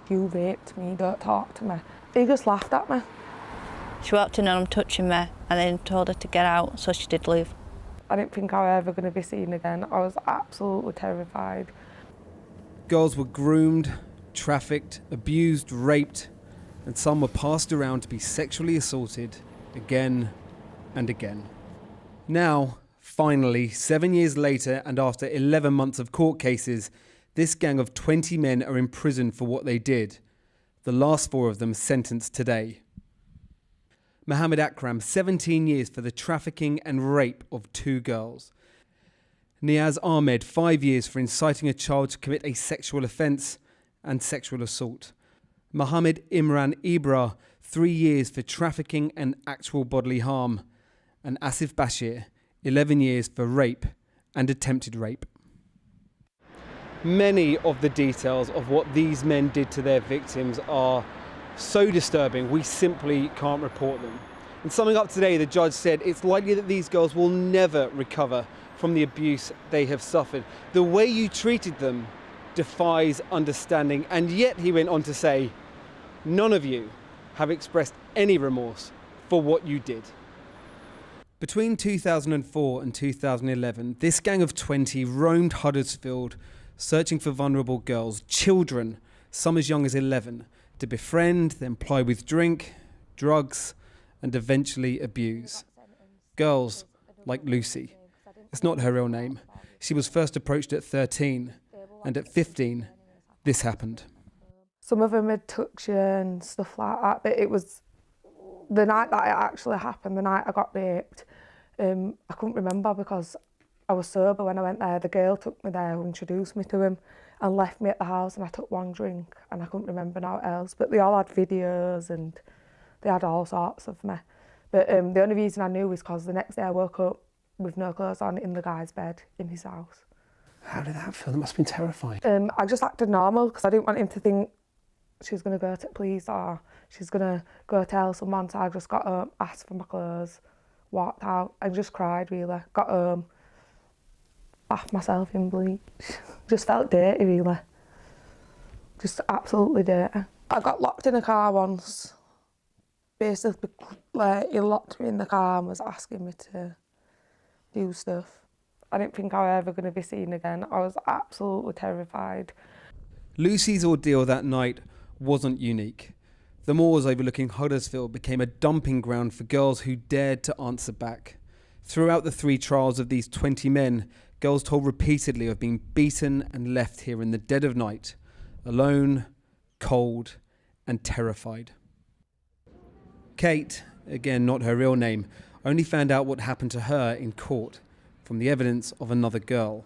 You raped me, don't talk to me. He just laughed at me. She walked in and I'm touching me and then told her to get out, so she did leave. I didn't think I was ever going to be seen again. I was absolutely terrified. Girls were groomed, trafficked, abused, raped, and some were passed around to be sexually assaulted again and again. Now, finally, 7 years later and after 11 months of court cases, this gang of 20 men are in prison for what they did. The last 4 of them sentenced today. Mohammed Akram, 17 years for the trafficking and rape of 2 girls. Niaz Ahmed, 5 years for inciting a child to commit a sexual offence and sexual assault. Mohammed Imran Ibra, 3 years for trafficking and actual bodily harm. And Asif Bashir, 11 years for rape and attempted rape. Many of the details of what these men did to their victims are so disturbing, we simply can't report them. In summing up today, the judge said it's likely that these girls will never recover from the abuse they have suffered. The way you treated them defies understanding, and yet, he went on to say, none of you have expressed any remorse for what you did. Between 2004 and 2011, this gang of 20 roamed Huddersfield searching for vulnerable girls, children, some as young as 11, to befriend, then ply with drink, drugs, and eventually abuse. Girls like Lucy. It's not her real name. She was first approached at 13, and at 15, this happened. Some of them had touched you and stuff like that, but it was the night that it actually happened, the night I got raped. I couldn't remember because I was sober when I went there. The girl took me there, who introduced me to him, and left me at the house, and I took one drink and I couldn't remember now else. But they all had videos and they had all sorts of me. But the only reason I knew was because the next day I woke up with no clothes on in the guy's bed in his house. How did that feel? That must have been terrifying. I just acted normal because I didn't want him to think she's going to go to the police or she's going to go tell someone. So I just got home, asked for my clothes, walked out and just cried really. Got home, bathed myself in bleach. Just felt dirty really. Just absolutely dirty. I got locked in a car once. Basically, like, he locked me in the car and was asking me to do stuff. I didn't think I was ever going to be seen again. I was absolutely terrified. Lucy's ordeal that night wasn't unique. The moors overlooking Huddersfield became a dumping ground for girls who dared to answer back. Throughout the 3 trials of these 20 men, girls told repeatedly of being beaten and left here in the dead of night, alone, cold, and terrified. Kate, again not her real name, only found out what happened to her in court from the evidence of another girl,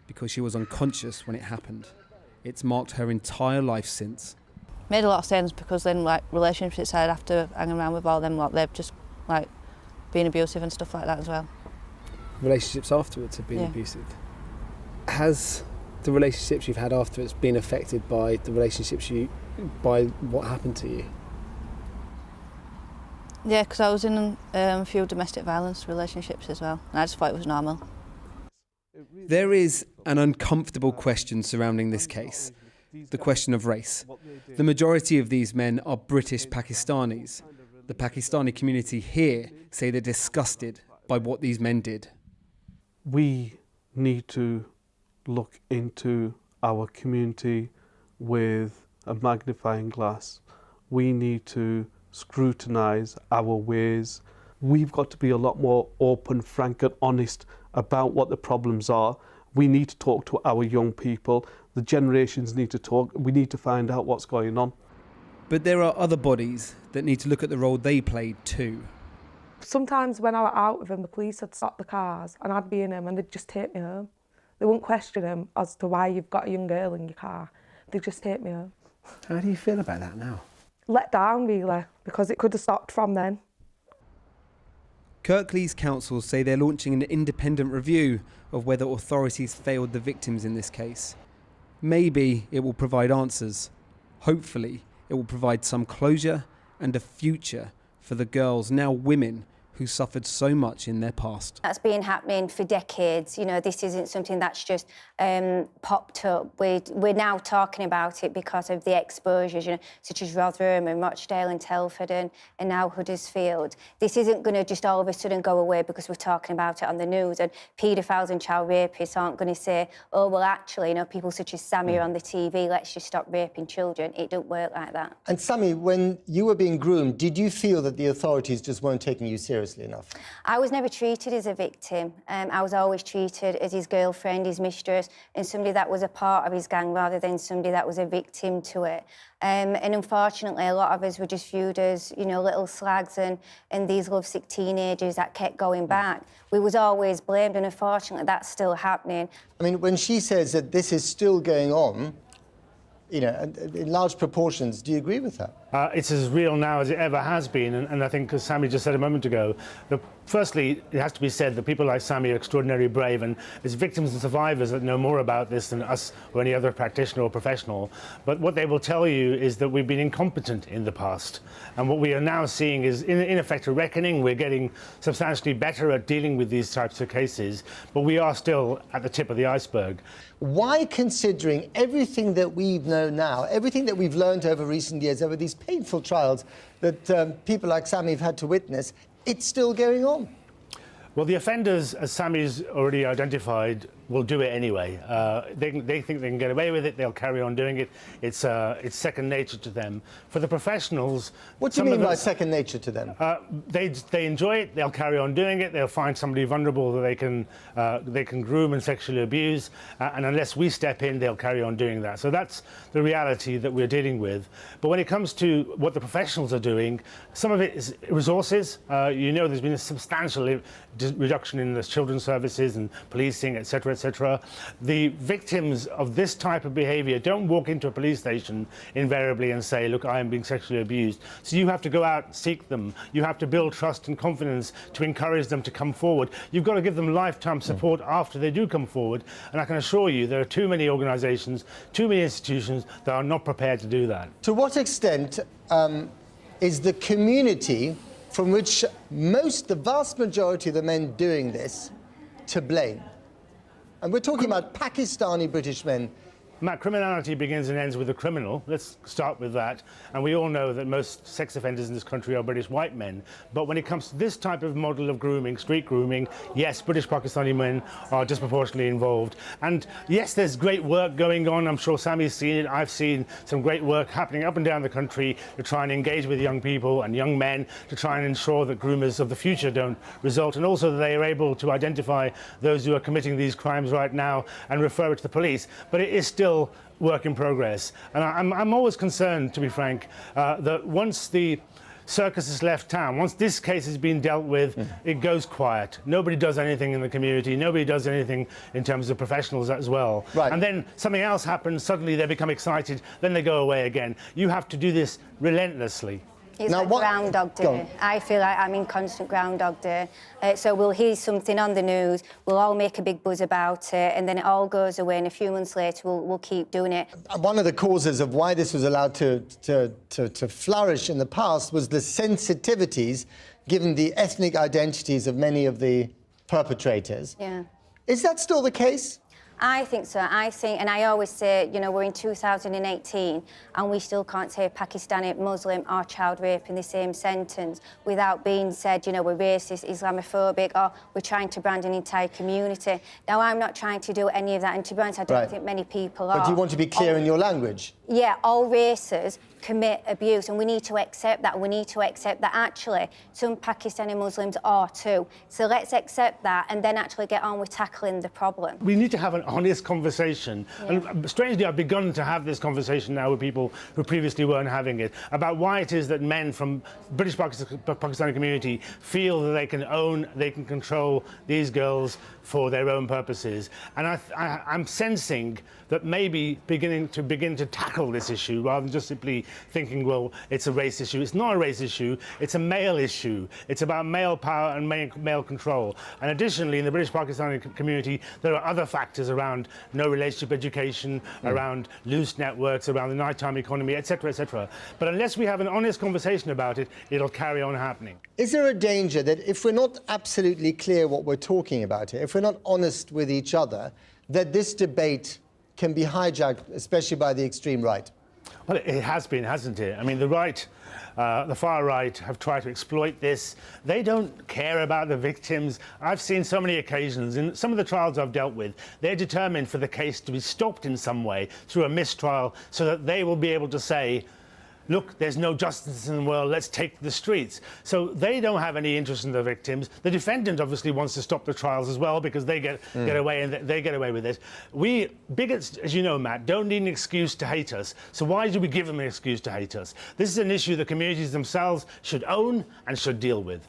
because she was unconscious when it happened. It's marked her entire life since. Made a lot of sense because then like relationships I'd have to hang around with all them lot, they've just like been abusive and stuff like that as well. Relationships afterwards have been abusive. Has the relationships you've had afterwards been affected by the relationships by what happened to you? Yeah, because I was in a few domestic violence relationships as well, and I just thought it was normal. There is an uncomfortable question surrounding this case, the question of race. The majority of these men are British Pakistanis. The Pakistani community here say they're disgusted by what these men did. We need to look into our community with a magnifying glass. We need to scrutinise our ways. We've got to be a lot more open, frank and honest about what the problems are. We need to talk to our young people. The generations need to talk. We need to find out what's going on. But there are other bodies that need to look at the role they played too. Sometimes when I was out with them, the police would stop the cars and I'd be in them and they'd just take me home. They wouldn't question him as to why you've got a young girl in your car. They'd just take me home. How do you feel about that now? Let down really, because it could have stopped from then. Kirklees councils say they're launching an independent review of whether authorities failed the victims in this case. Maybe it will provide answers. Hopefully, it will provide some closure and a future for the girls, now women, who suffered so much in their past. That's been happening for decades. You know, this isn't something that's just popped up. We're now talking about it because of the exposures, you know, such as Rotherham and Rochdale and Telford and now Huddersfield. This isn't going to just all of a sudden go away because we're talking about it on the news, and paedophiles and child rapists aren't going to say, oh, well, actually, you know, people such as Sammy are on the TV, let's just stop raping children. It don't work like that. And Sammy, when you were being groomed, did you feel that the authorities just weren't taking you seriously enough? I was never treated as a victim. I was always treated as his girlfriend, his mistress, and somebody that was a part of his gang rather than somebody that was a victim to it. And unfortunately, a lot of us were just viewed as, you know, little slags and these lovesick teenagers that kept going back. We was always blamed, and unfortunately, that's still happening. I mean, when she says that this is still going on, you know, in large proportions, do you agree with that? It's as real now as it ever has been, and I think, as Sammy just said a moment ago, firstly, it has to be said that people like Sammy are extraordinarily brave, and it's victims and survivors that know more about this than us or any other practitioner or professional. But what they will tell you is that we've been incompetent in the past, and what we are now seeing is, in effect, a reckoning. We're getting substantially better at dealing with these types of cases, but we are still at the tip of the iceberg. Why, considering everything that we know now, everything that we've learned over recent years, over these painful trials that people like Sammy have had to witness, it's still going on? Well, the offenders, as Sammy's already identified, will do it anyway. They think they can get away with it, they'll carry on doing it. It's second nature to them. For the professionals... What do you mean by second nature to them? They enjoy it, they'll carry on doing it, they'll find somebody vulnerable that they can groom and sexually abuse, and unless we step in, they'll carry on doing that. So that's the reality that we're dealing with. But when it comes to what the professionals are doing, some of it is resources. You know, there's been a substantial reduction in the children's services and policing, etc., etc. The victims of this type of behaviour don't walk into a police station invariably and say, look, I am being sexually abused. So you have to go out and seek them. You have to build trust and confidence to encourage them to come forward. You've got to give them lifetime support after they do come forward. And I can assure you there are too many organisations, too many institutions that are not prepared to do that. To what extent is the community from which the vast majority of the men doing this, to blame? And we're talking about Pakistani British men. Matt, criminality begins and ends with a criminal. Let's start with that. And we all know that most sex offenders in this country are British white men. But when it comes to this type of model of grooming, street grooming, yes, British Pakistani men are disproportionately involved. And yes, there's great work going on. I'm sure Sammy's seen it. I've seen some great work happening up and down the country to try and engage with young people and young men to try and ensure that groomers of the future don't result, and also that they are able to identify those who are committing these crimes right now and refer it to the police. But it is still work in progress, and I'm always concerned, to be frank, that once the circus has left town, once this case has been dealt with, it goes quiet. Nobody does anything in the community, nobody does anything in terms of professionals as well. Right. And then something else happens, suddenly they become excited, then they go away again. You have to do this relentlessly. It's like Groundhog Day. I feel like I'm in constant Groundhog Day. So we'll hear something on the news, we'll all make a big buzz about it, and then it all goes away, and a few months later we'll keep doing it. One of the causes of why this was allowed to flourish in the past was the sensitivities given the ethnic identities of many of the perpetrators. Yeah. Is that still the case? I think so. I think, and I always say, you know, we're in 2018 and we still can't say Pakistani, Muslim or child rape in the same sentence without being said, you know, we're racist, Islamophobic, or we're trying to brand an entire community. Now, I'm not trying to do any of that, and to be honest, I don't think many people are. But do you want to be clear in your language? Yeah, all races commit abuse, and we need to accept that. We need to accept that actually some Pakistani Muslims are too. So let's accept that and then actually get on with tackling the problem. We need to have an honest conversation. Yeah. And strangely, I've begun to have this conversation now with people who previously weren't having it, about why it is that men from British Pakistani community feel that they can control these girls for their own purposes. And I'm sensing that maybe begin to tackle this issue rather than just simply thinking, well, it's a race issue. It's not a race issue, it's a male issue. It's about male power and male control. And additionally, in the British Pakistani community, there are other factors around around no relationship education, around loose networks, around the nighttime economy, etc., etc. But unless we have an honest conversation about it, it'll carry on happening. Is there a danger that if we're not absolutely clear what we're talking about here, if we're not honest with each other, that this debate can be hijacked, especially by the extreme right? Well, it has been, hasn't it? I mean, the right, the far right have tried to exploit this. They don't care about the victims. I've seen so many occasions in some of the trials I've dealt with, they're determined for the case to be stopped in some way through a mistrial so that they will be able to say, look, there's no justice in the world, let's take the streets. So they don't have any interest in the victims. The defendant obviously wants to stop the trials as well because they get away and they get away with it. We, bigots, as you know, Matt, don't need an excuse to hate us. So why do we give them an excuse to hate us? This is an issue the communities themselves should own and should deal with.